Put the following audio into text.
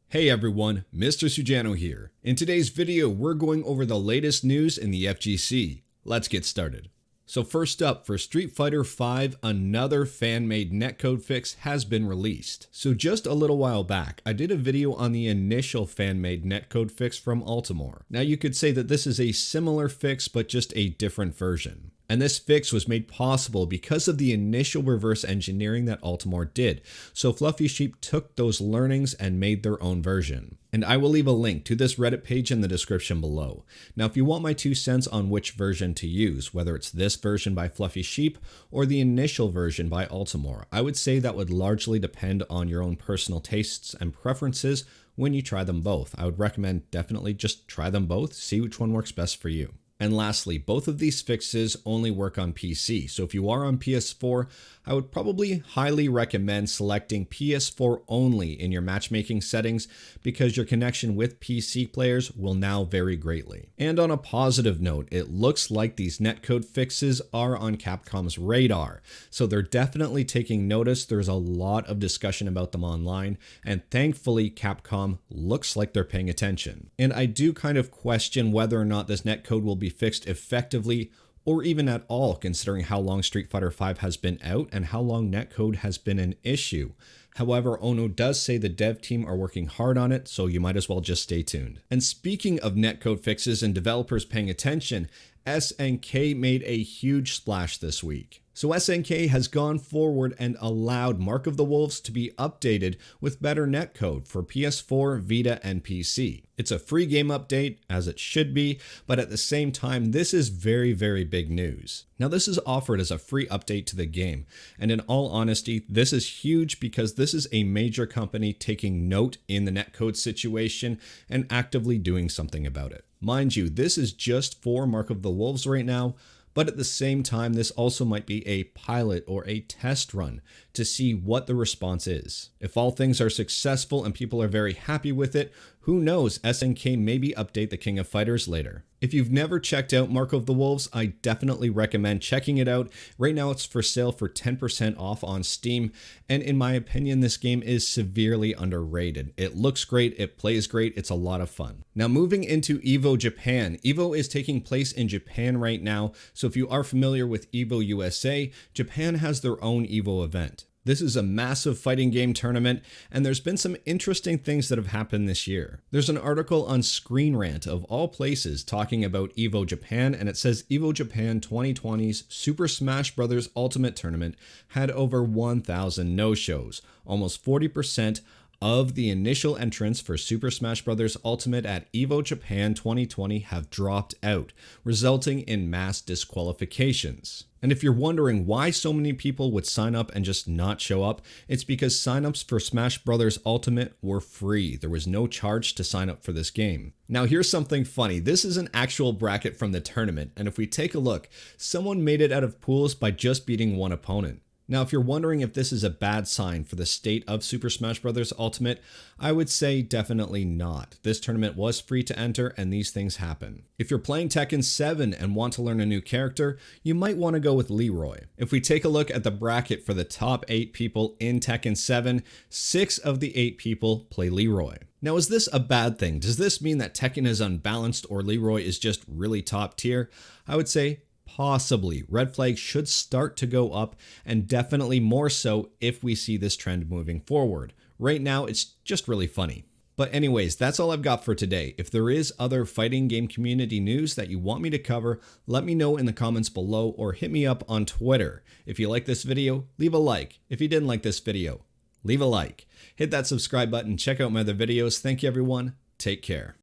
Hey everyone, Mr. Sujano here. In today's video, we're going over the latest news in the FGC. Let's get started. So first up, for Street Fighter V, another fan-made netcode fix has been released. So just a little while back, I did a video on the initial fan-made netcode fix from Altimore. Now you could say that this is a similar fix, but just a different version. And this fix was made possible because of the initial reverse engineering that Altimore did. So Fluffy Sheep took those learnings and made their own version. And I will leave a link to this Reddit page in the description below. Now, if you want my 2 cents on which version to use, whether it's this version by Fluffy Sheep or the initial version by Altimore, I would say that would largely depend on your own personal tastes and preferences when you try them both. I would recommend definitely just try them both, see which one works best for you. And lastly, both of these fixes only work on PC, so if you are on PS4, I would probably highly recommend selecting PS4 only in your matchmaking settings because your connection with PC players will now vary greatly. And on a positive note, it looks like these netcode fixes are on Capcom's radar, so they're definitely taking notice. There's a lot of discussion about them online, and thankfully Capcom looks like they're paying attention. And I do kind of question whether or not this netcode will be fixed effectively or even at all, considering how long Street Fighter V has been out and how long netcode has been an issue. However, Ono does say the dev team are working hard on it, so you might as well just stay tuned. And speaking of netcode fixes and developers paying attention, SNK made a huge splash this week. So SNK has gone forward and allowed Mark of the Wolves to be updated with better netcode for PS4, Vita, and PC. It's a free game update, as it should be, but at the same time, this is very, very big news. Now, this is offered as a free update to the game, and in all honesty, this is huge because this is a major company taking note in the netcode situation and actively doing something about it. Mind you, this is just for Mark of the Wolves right now, but at the same time, this also might be a pilot or a test run to see what the response is. If all things are successful and people are very happy with it, who knows, SNK maybe update the King of Fighters later. If you've never checked out Mark of the Wolves, I definitely recommend checking it out. Right now it's for sale for 10% off on Steam, and in my opinion, this game is severely underrated. It looks great, it plays great, it's a lot of fun. Now moving into Evo Japan. Evo is taking place in Japan right now, so if you are familiar with Evo USA, Japan has their own Evo event. This is a massive fighting game tournament, and there's been some interesting things that have happened this year. There's an article on Screen Rant of all places talking about Evo Japan, and it says Evo Japan 2020's Super Smash Brothers Ultimate Tournament had over 1,000 no-shows, almost 40% of the initial entrants for Super Smash Bros. Ultimate at Evo Japan 2020 have dropped out, resulting in mass disqualifications. And if you're wondering why so many people would sign up and just not show up, it's because signups for Smash Bros. Ultimate were free. There was no charge to sign up for this game. Now here's something funny. This is an actual bracket from the tournament, and if we take a look, someone made it out of pools by just beating one opponent. Now, if you're wondering if this is a bad sign for the state of Super Smash Bros. Ultimate, I would say definitely not. This tournament was free to enter, and these things happen. If you're playing Tekken 7 and want to learn a new character, you might want to go with Leroy. If we take a look at the bracket for the top 8 people in Tekken 7, 6 of the 8 people play Leroy. Now, is this a bad thing? Does this mean that Tekken is unbalanced or Leroy is just really top tier? I would say possibly. Red flags should start to go up, and definitely more so if we see this trend moving forward. Right now, it's just really funny. But anyways, that's all I've got for today. If there is other fighting game community news that you want me to cover, let me know in the comments below or hit me up on Twitter. If you like this video, leave a like. If you didn't like this video, leave a like. Hit that subscribe button, check out my other videos. Thank you everyone, take care.